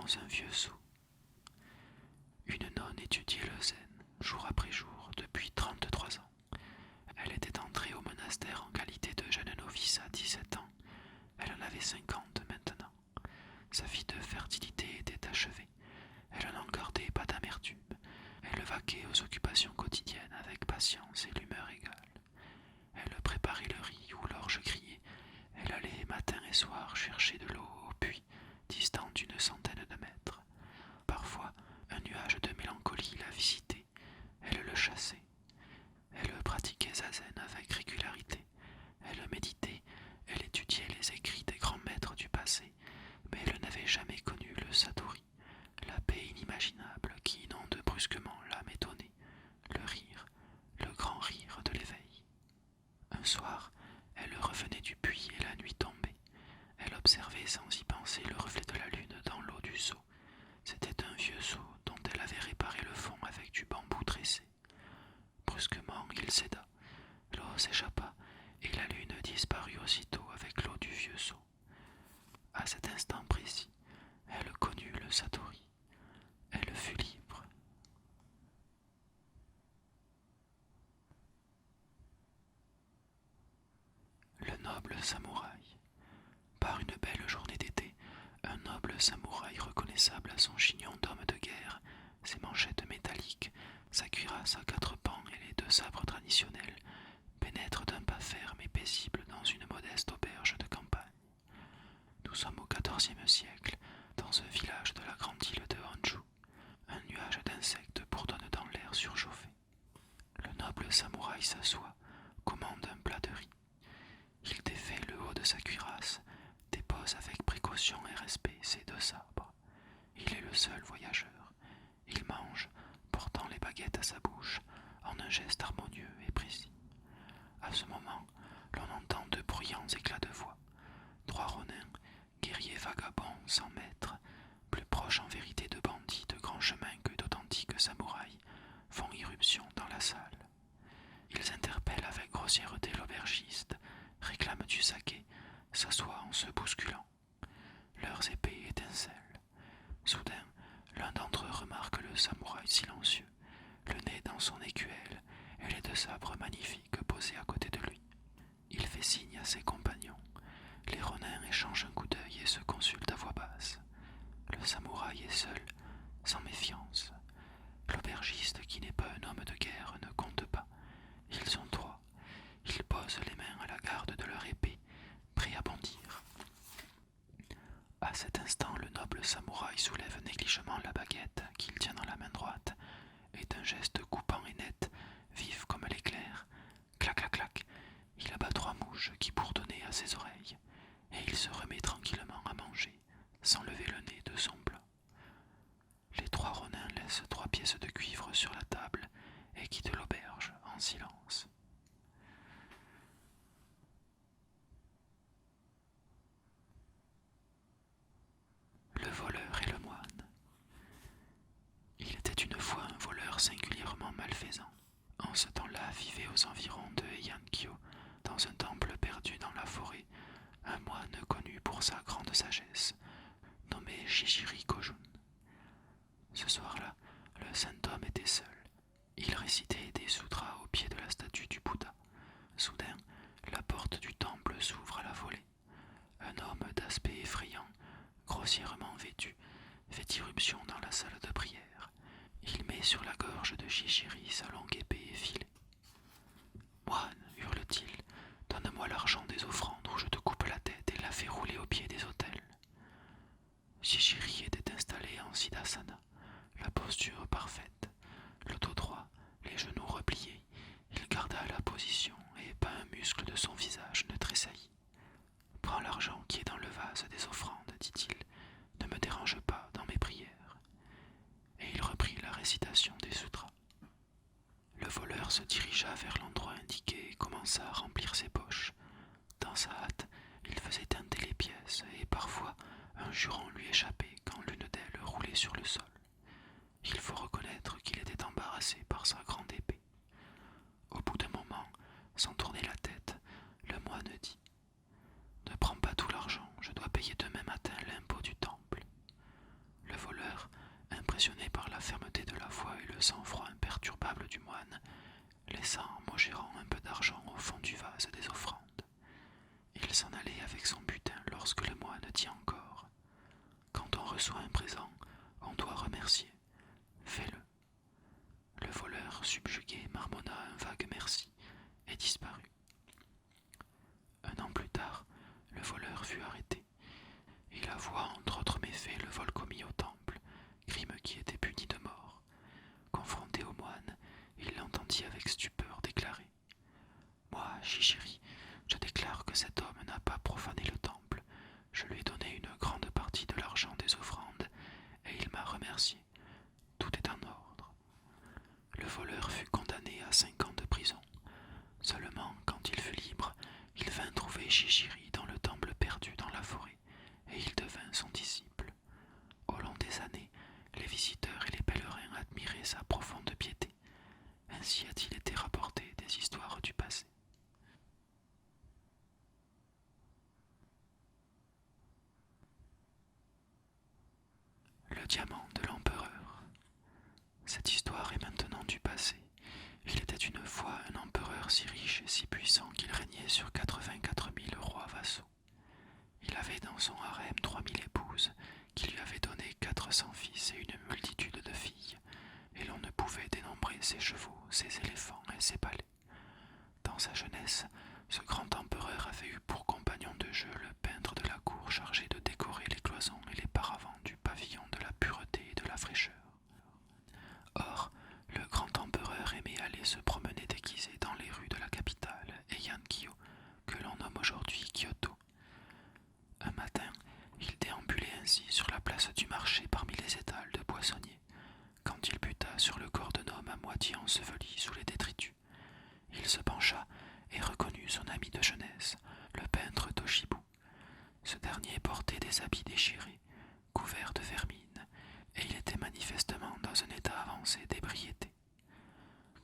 dans un vieux seau. Une nonne étudiait le zen, jour après jour, depuis 33 ans. Elle était entrée au monastère en qualité de jeune novice à 17 ans. Elle en avait 50 maintenant. Sa vie de fertilité était achevée. Elle n'en gardait pas d'amertume. Elle vaquait aux occupations quotidiennes avec patience et l'humeur égale. Elle préparait le riz où l'orge criait. Elle allait matin et soir chercher de l'eau au puits, distant d'une centaine de mètres. Parfois, un nuage de mélancolie la visitait. Elle le chassait. Elle pratiquait zazen avec régularité. Elle méditait. Elle étudiait les écrits des grands maîtres du passé. Mais elle n'avait jamais connu le satori, la paix inimaginable qui inonde brusquement l'âme étonnée, le grand rire de l'éveil. Un soir, elle revenait du puits et la nuit tombait. Elle observait sans y penser le reflet de la lune dans l'eau du seau. C'était un vieux seau dont elle avait réparé le fond avec du bambou tressé. Brusquement, il céda. L'eau s'échappa et la lune disparut aussitôt avec l'eau du vieux seau. À cet instant précis, elle connut le satori. Elle fut libre. Le noble samouraï. Par une belle journée d'été, un noble samouraï reconnaissable à son chignon d'homme de guerre, ses manchettes métalliques, sa cuirasse à 4 pans et les 2 sabres traditionnels, pénètre d'un pas ferme et paisible dans une modeste auberge de campagne. Nous sommes au XIVe siècle, dans un village de la grande île de Honshu. Un nuage d'insectes bourdonne dans l'air surchauffé. Le noble samouraï s'assoit, commande un plat de riz. Il défait le haut de sa cuirasse, dépose avec précaution et respect ses 2 sabres. Il est le seul voyageur. Il mange, portant les baguettes à sa bouche, en un geste harmonieux et précis. À ce moment, l'on entend de bruyants éclats de voix. 3 ronins, guerriers vagabonds sans maître, plus proches en vérité de bandits de grand chemin que d'authentiques samouraïs, font irruption dans la salle. Ils interpellent avec grossièreté l'aubergiste, réclament du saké, s'assoient en se bousculant. Leurs épées étincellent. Soudain, l'un d'entre eux remarque le samouraï silencieux, le nez dans son écuelle et les 2 sabres magnifiques posés à côté de lui. Il fait signe à ses compagnons. Les ronins échangent un coup d'œil et se consultent à voix basse. Le samouraï est seul, sans méfiance. L'aubergiste, qui n'est pas un homme de guerre, ne compte pas. Ils sont 3. Ils posent les mains à la garde de leur épée, prêts à bondir. À cet instant, le noble samouraï soulève négligemment la baguette qu'il tient dans la main droite, et d'un geste coupant et net, vif comme l'éclair, clac clac clac, il abat 3 mouches qui bourdonnaient à ses oreilles, et il se remet tranquillement à manger, sans lever le nez de son plat. Les 3 ronins laissent 3 pièces de cuivre sur la table et quittent l'auberge en silence. Le voleur et le moine. Il était une fois un voleur singulièrement malfaisant. En ce temps-là vivait aux environs de Heian-kyo, dans un temple perdu dans la forêt, un moine connu pour sa grande sagesse, nommé Shishiri Kojun. Ce soir-là, le saint homme était seul. Il récitait des sutras au pied de la statue du Bouddha. Soudain, la porte du temple s'ouvre à la volée. Un homme d'aspect effrayant, grossièrement vêtu, fait irruption dans la salle de prière. Il met sur la gorge de Shishiri sa longue épée effilée. « Moine, hurle-t-il, donne-moi l'argent des offrandes ou je te coupe la tête et la fais rouler au pied des autels. » Shishiri était installé en siddhasana, la posture parfaite, le dos droit, les genoux repliés. Il garda la position et pas un muscle de son visage ne tressaillit. « Prends l'argent qui est dans le vase des offrandes, dit-il, ne me dérange pas dans mes prières. » Et il reprit la récitation des sutras. Le voleur se dirigea vers l'endroit indiqué et commença à remplir ses poches. Dans sa hâte, il faisait teinter les pièces et parfois un juron lui échappait quand l'une d'elles roulait sur le sol. Il faut reconnaître qu'il était embarrassé par sa grande épée. Au bout d'un moment, sans tourner la tête, le moine dit « Ne prends pas tout l'argent, je dois payer demain matin l'impôt du temple. » Le impressionné par la fermeté de la voix et le sang-froid imperturbable du moine, laissa en maugérant un peu d'argent au fond du vase des offrandes. Il s'en allait avec son butin lorsque le moine dit encore: Quand on reçoit un présent, on doit remercier. Fais-le. Le voleur, subjugué, marmonna un vague merci et disparut. Un an plus tard, le voleur fut arrêté. Il avoua entre autres méfaits le vol commis au temple, crime qui était puni de mort. Confronté au moine, il l'entendit avec stupeur déclarer: Moi, Shishiri, je déclare que cet homme n'a pas profané le temple. Je lui ai donné une grande partie de l'argent des offrandes, et il m'a remercié. Tout est en ordre. Le voleur fut condamné à 5 ans de prison. Seulement, quand il fut libre, il vint trouver Shishiri dans le temple perdu dans la forêt, et il devint son disciple. Au long des années, les visiteurs et les pèlerins admiraient sa profonde piété. Ainsi a-t-il été rapporté des histoires du passé. Le diamant de l'empereur. Cette histoire est maintenant du passé. Il était une fois un empereur si riche et si puissant qu'il régnait sur 84 000 rois vassaux. Il avait dans son harem 3000 épouses, qui lui avaient donné 400 fils et une multitude de filles, et l'on ne pouvait dénombrer ses chevaux, ses éléphants et ses palais. Dans sa jeunesse, ce grand empereur avait eu pour compagnon de jeu le peintre de la cour chargé de décorer les cloisons et les paravents du pavillon de la pureté et de la fraîcheur. Or, le grand empereur aimait aller se promener déguisé dans les rues de la capitale, Heian-kyo, que l'on nomme aujourd'hui Kyoto. Un matin, il déambulait ainsi sur la place du marché parmi les étals de poissonniers, quand il buta sur le corps d'un homme à moitié enseveli sous les détritus. Il se pencha et reconnut son ami de jeunesse, le peintre Toshibu. Ce dernier portait des habits déchirés, couverts de vermine, et il était manifestement dans un état avancé d'ébriété.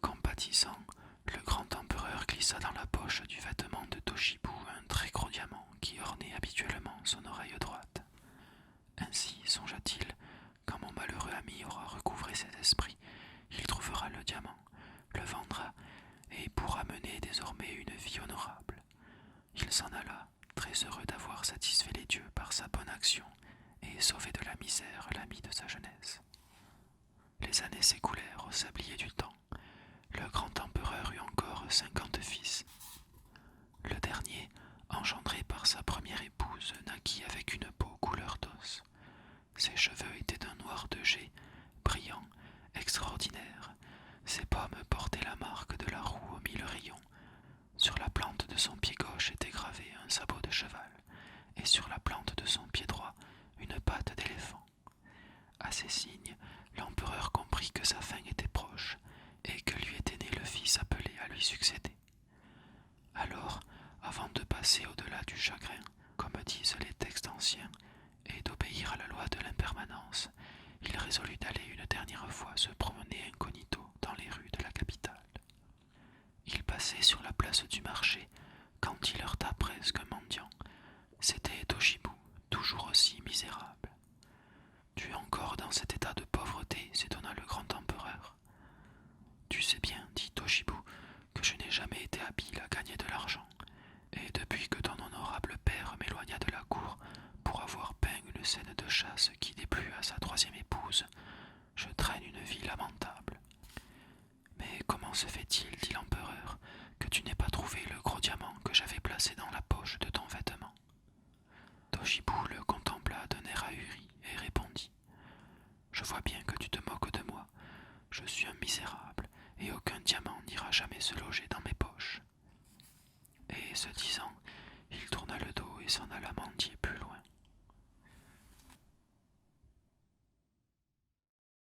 Compatissant, le grand empereur glissa dans la poche du vêtement de Toshibu un très gros diamant qui ornait habituellement son oreille droite. Ainsi, songea-t-il, quand mon malheureux ami aura recouvré ses esprits, il trouvera le diamant, le vendra, et pourra mener désormais une vie honorable. Il s'en alla, très heureux d'avoir satisfait les dieux par sa bonne action et sauvé de la misère l'ami de sa jeunesse. Les années s'écoulèrent au sablier du temps. Le grand empereur eut encore 50 fils. Le dernier, engendré par sa première épouse, naquit avec une peau couleur d'os. Ses cheveux étaient d'un noir de jet, brillant, extraordinaire. Ses pommes portaient la marque de la roue aux 1000 rayons. Sur la plante de son pied gauche était gravé un sabot de cheval, et sur la plante de son pied droit, une patte d'éléphant. À ces signes, l'empereur comprit que sa fin était proche, et que lui était né le fils appelé à lui succéder. Alors, avant de passer au-delà du chagrin, comme disent les textes anciens, et d'obéir à la loi de l'impermanence, il résolut d'aller une dernière fois se promener incognito dans les rues de la capitale. Il passait sur la place du marché quand il heurta presque un mendiant. C'était Toshibu, toujours aussi misérable. « Tu es encore dans cet état de pauvreté ?» s'étonna le grand empereur. « Tu sais bien, dit Toshibu, que je n'ai jamais été habile à gagner de l'argent, et depuis que ton honorable père m'éloigna de la cour pour avoir peint une scène de chasse qui déplut à sa troisième épouse, je traîne une vie lamentable. » « Mais comment se fait-il, dit l'empereur, que tu n'aies pas trouvé le gros diamant que j'avais placé dans la poche de ton vêtement ?» Toshibu le contempla d'un air ahuri et répondit: « Je vois bien que tu te moques de moi. Je suis un misérable, et aucun diamant n'ira jamais se loger dans mes poches. » Et ce disant, il tourna le dos et s'en alla mendier plus loin.